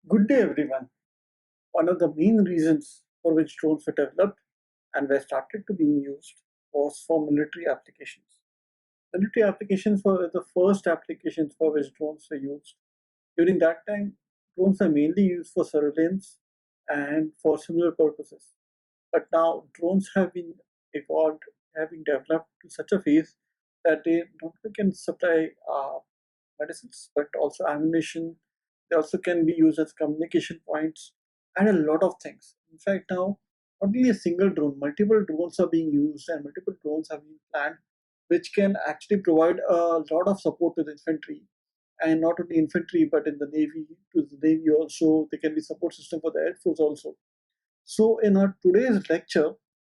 Good day, everyone. One of the main reasons for which drones were developed and were started to being used was for military applications. Military applications were the first applications for which drones were used. During that time, drones were mainly used for surveillance and for similar purposes. But now drones have been evolved, have been developed to such a phase that they not only can supply medicines but also ammunition. They also can be used as communication points and a lot of things. In fact, now not only a single drone, multiple drones are being used and multiple drones have been planned, which can actually provide a lot of support to the infantry, and not only infantry but in the navy, to the navy also. They can be support system for the air force also. So, in our today's lecture,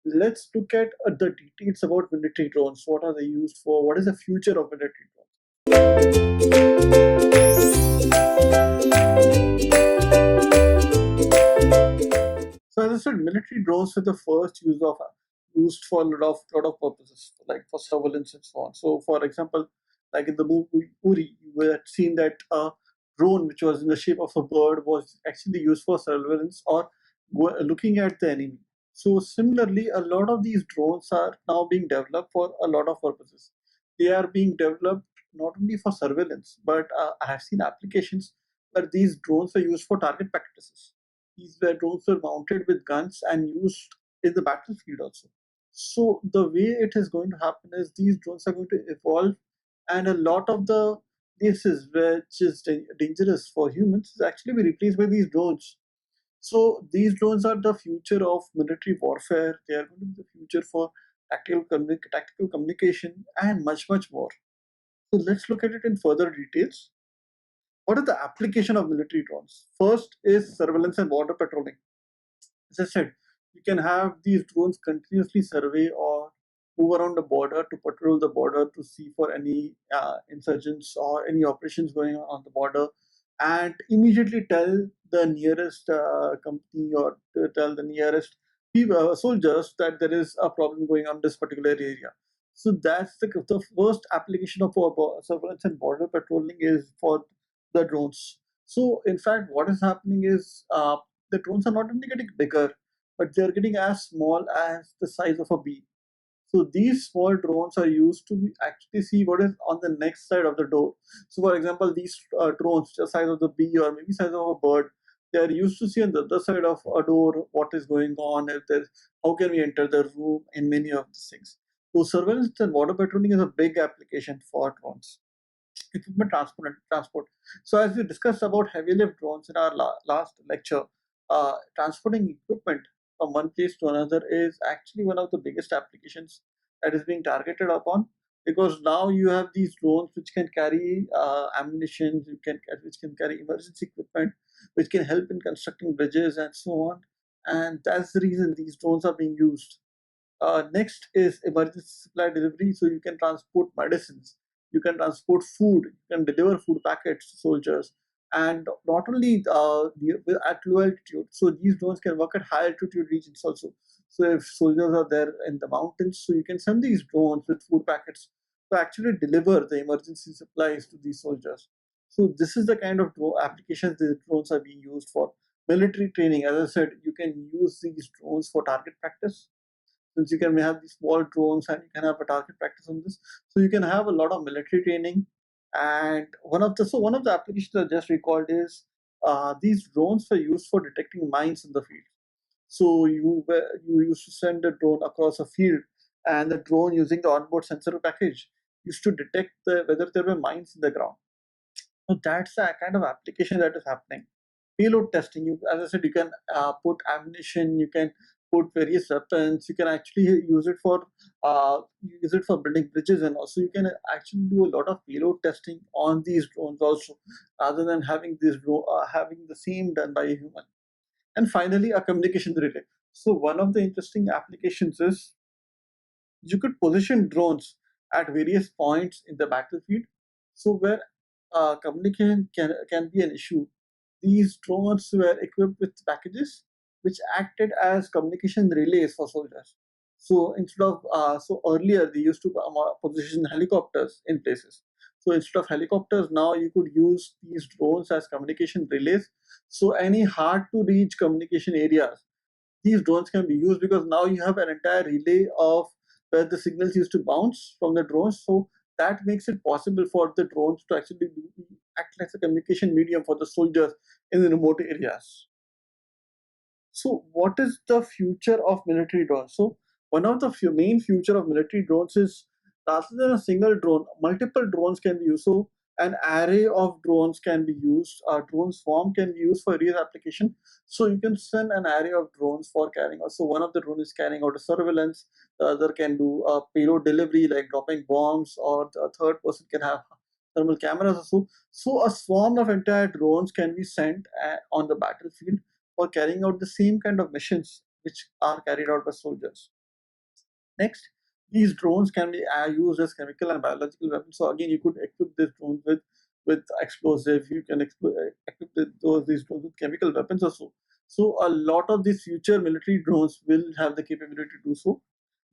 let's look at the details about military drones. What are they used for? What is the future of military drones? So, as I said, military drones were the first used for a lot of purposes, like for surveillance and so on. So, for example, like in the movie Uri, you had seen that a drone which was in the shape of a bird was actually used for surveillance or looking at the enemy. So similarly, a lot of these drones are now being developed for a lot of purposes. They are being developed not only for surveillance, but I have seen applications where these drones are used for target practices. These were drones were mounted with guns and used in the battlefield also. So the way it is going to happen is these drones are going to evolve, and a lot of the places which is dangerous for humans is actually be replaced by these drones. So these drones are the future of military warfare. They are going to be the future for tactical communication and much, much more. So let's look at it in further details. What is the application of military drones? First is surveillance and border patrolling. As I said, you can have these drones continuously survey or move around the border to patrol the border to see for any insurgents or any operations going on the border, and immediately tell the nearest company or to tell the nearest soldiers that there is a problem going on in this particular area. So that's the first application of our surveillance and border patrolling is for the drones. So in fact, what is happening is the drones are not only getting bigger, but they're getting as small as the size of a bee. So these small drones are used to actually see what is on the next side of the door. So for example, these drones, the size of the bee or maybe size of a bird, they are used to see on the other side of a door what is going on, if there's how can we enter the room, and many of these things. So surveillance and border patrolling is a big application for drones. Equipment transport. So as we discussed about heavy lift drones in our last lecture, transporting equipment from one place to another is actually one of the biggest applications that is being targeted upon, because now you have these drones which can carry ammunition, which can carry emergency equipment, which can help in constructing bridges and so on. And that's the reason these drones are being used. Next is emergency supply delivery. So you can transport medicines, you can transport food, you can deliver food packets to soldiers, and not only at low altitude. So these drones can work at high altitude regions also. So if soldiers are there in the mountains, so you can send these drones with food packets to actually deliver the emergency supplies to these soldiers. So this is the kind of applications the drones are being used for. Military training, as I said, you can use these drones for target practice, since you can have these small drones and you can have a target practice on this. So you can have a lot of military training. And one of the applications I just recalled is these drones were used for detecting mines in the field. So you used to send a drone across a field, and the drone, using the onboard sensor package, used to detect whether there were mines in the ground. So that's the kind of application that is happening. Payload testing, as I said, you can put ammunition, you can put various weapons, you can actually use it for building bridges, and also you can actually do a lot of payload testing on these drones also, rather than having the same done by a human. And finally, a communication relay. So one of the interesting applications is you could position drones at various points in the battlefield. So where communication can be an issue, these drones were equipped with packages which acted as communication relays for soldiers. So instead of so earlier they used to position helicopters in places. So instead of helicopters, now you could use these drones as communication relays. So any hard to reach communication areas, these drones can be used, because now you have an entire relay of where the signals used to bounce from the drones. So that makes it possible for the drones to actually act as a communication medium for the soldiers in the remote areas. So, what is the future of military drones? So, one of the main future of military drones is, rather than a single drone, multiple drones can be used. So, an array of drones can be used. A drone swarm can be used for various application. So, you can send an array of drones for carrying out. So, one of the drone is carrying out a surveillance. The other can do a payload delivery, like dropping bombs, or the third person can have thermal cameras. So a swarm of entire drones can be sent on the battlefield for carrying out the same kind of missions which are carried out by soldiers. Next, these drones can be used as chemical and biological weapons. So again, you could equip these drones with explosive. You can equip these drones with chemical weapons also. So a lot of these future military drones will have the capability to do so.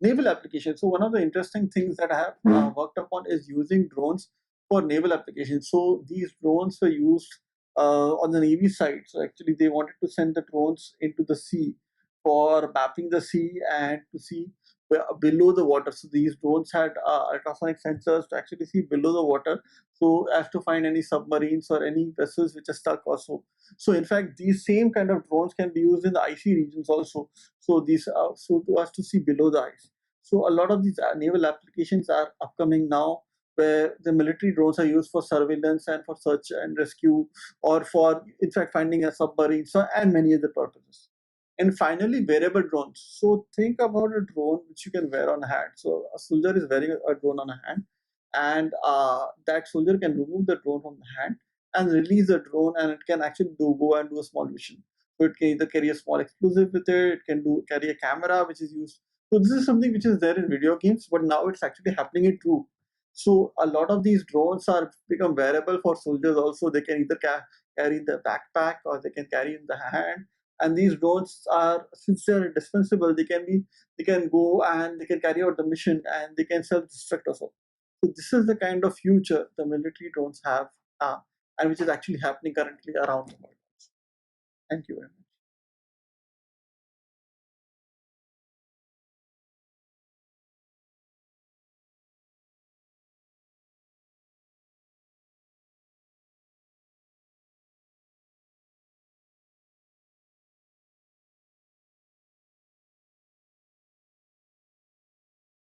Naval applications. So one of the interesting things that I have worked upon is using drones for naval applications. So these drones were used on the Navy side. So actually, they wanted to send the drones into the sea for mapping the sea and to see below the water. So these drones had ultrasonic sensors to actually see below the water, so as to find any submarines or any vessels which are stuck also. So in fact, these same kind of drones can be used in the icy regions also. So these so to us to see below the ice. So a lot of these naval applications are upcoming now, where the military drones are used for surveillance and for search and rescue, or for in fact finding a submarine, so and many other purposes. And finally, wearable drones. So think about a drone which you can wear on a hand. So a soldier is wearing a drone on a hand, and that soldier can remove the drone from the hand and release the drone, and it can actually go and do a small mission. So it can either carry a small explosive with it, it can carry a camera which is used. So this is something which is there in video games, but now it's actually happening in true. So a lot of these drones are become wearable for soldiers also. They can either carry in the backpack or they can carry in the hand. And these drones are, since they're indispensable, they can go and they can carry out the mission, and they can self-destruct also. So this is the kind of future the military drones have, and which is actually happening currently around the world. Thank you very much.